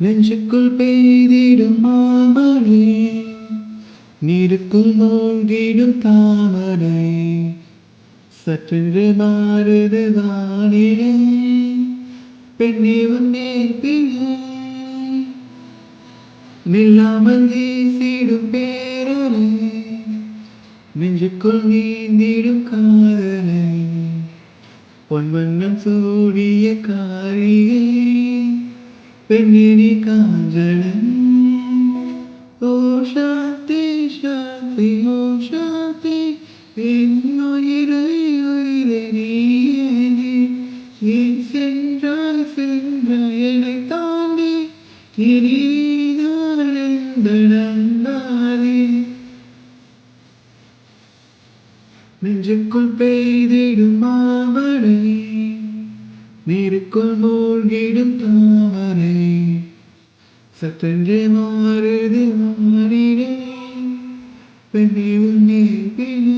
நெஞ்சுக்குள் பெய்திடும் மாமழை, நீருக்குள் மூழ்கிடும் தாமரை, சற்றென்று மாறுது வானிலை, பெண்ணே உன் நேர்பிழை, நில்லாமல் வீசிடும் பேரலை, நெஞ்சுக்குள் நீந்திடும் காதலை, பொன்வண்ணம் சூடிய காரிகை, பெண்ணே நீ காஞ்சனை. ஓ சாந்தி சாந்தி ஓ சாந்தி, என் உயிரை உயிரை நீயே, நீ சென்றாய் சென்றாய் என்னை தாண்டி, இனி நான் எந்த நன்னாரே. நெஞ்சுக்குள் பெய்திடும் மாமழை, நீருக்குள் மூழ்கிடும் தாமரை, சற்றென்றே மாறுது வானிலை, பெண்ணே உன் நேர்பிழை.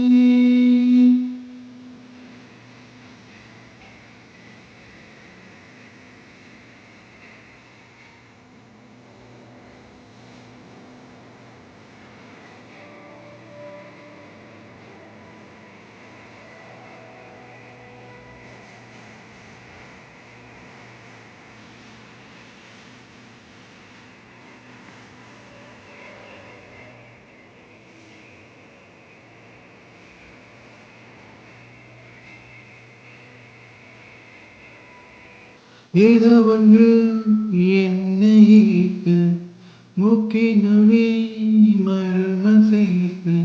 ஏதோ ஒன்று என்னை ஈர்க்க, மூக்கினுமே மர்ம சேர்க்க,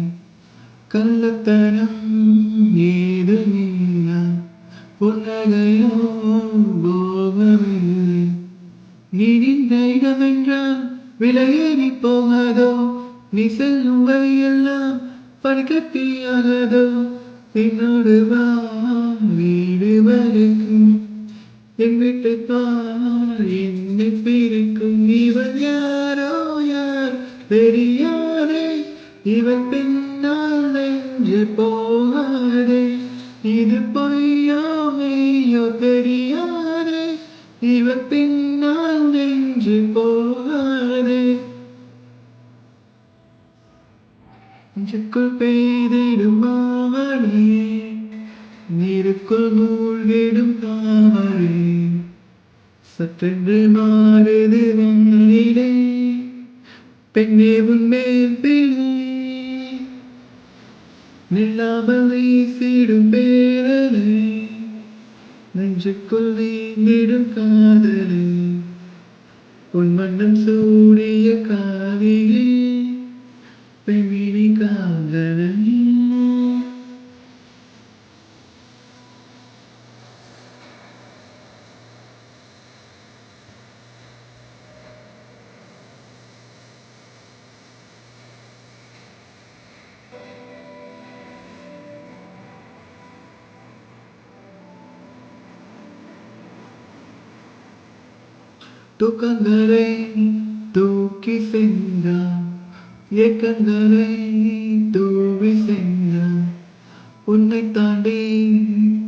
கள்ளத்தனம் ஏதுமில்ல, புன்னகையோ போகவில்லை, நீ நின்ற இடமென்றால் விலையேறி போகாதோ, நீ செல்லும் வழியெல்லாம் பனிக்கட்டியாகாதோ, என்னோடு வா வீடு வரைக்கும், என் வீட்டை பார் என்னை பிரிக்கும், இவன் யாரோ யார் தெரியாதே, இவன் பின்னால் நெஞ்சு போகாதே, இது பொய்யோ மெய்யோ தெரியாதே, இவன் பின்னால் நெஞ்சு போகாதே. நெஞ்சுக்குள் பெய்திடும் மாமழை, நீருக்குள் மூழ்கிடும் தாமரை, சற்றென்று மாறுது வானிலை, பெண்ணே உன் நேர்பிழை, நில்லாமல் வீசிடும் பேரலை, நெஞ்சுக்குள் நீந்திடும் காதலை, உன் வண்ணம் சூடிய காவிகை, பெண்ணே நீ காதலை. தூக்கங்களை தூக்கி சென்றான், ஏக்கங்களை தூவி சென்றான், உன்னை தாண்டி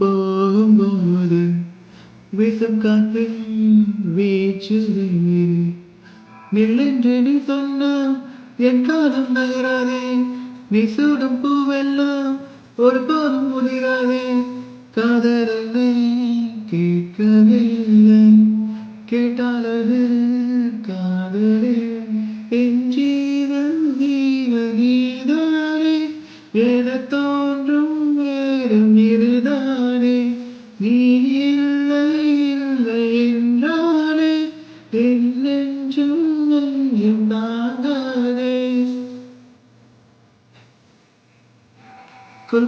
போகும்போது வீசும் காற்றின் வீச்சு வேறு, நில்லென்று நீ சொன்னால் என் காலம் நகராதே, நீ சூடும் பூவெல்லாம் ஒரு போதும் முதிராதே, காதலை கேட்கவில்லை, கேட்டால் அது காதலே, என் ஜீவன் நீதானே, என தோன்றும் நேரம் இதுதானே, நீ இல்லை இல்லை என்றானே, என் நெஞ்சும் நெஞ்சும் தாங்காதே.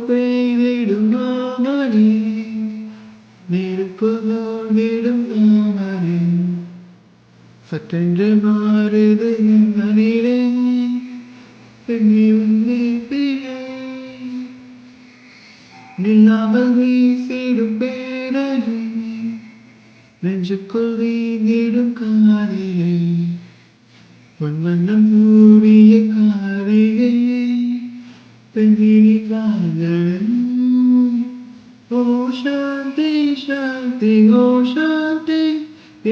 பெய்திடும் மாமழை, நீருக்குள் மூழ்கிடும் தாமரை, சற்றென்று மாறுது வானிலை, பெண்ணே உன் நேர்பிழை, நில்லாமல் வீசிடும் பேரலை, நெஞ்சுக்குள் நீந்திடும் காதலை, உன் வண்ணம் மூடிய காரிகை, பெண்ணே நீ காதலை. ஓ சாந்தி சாந்தி ஓ சாந்தி,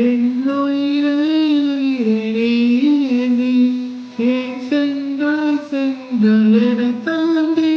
என் உயிரை உயிரை தாண்டி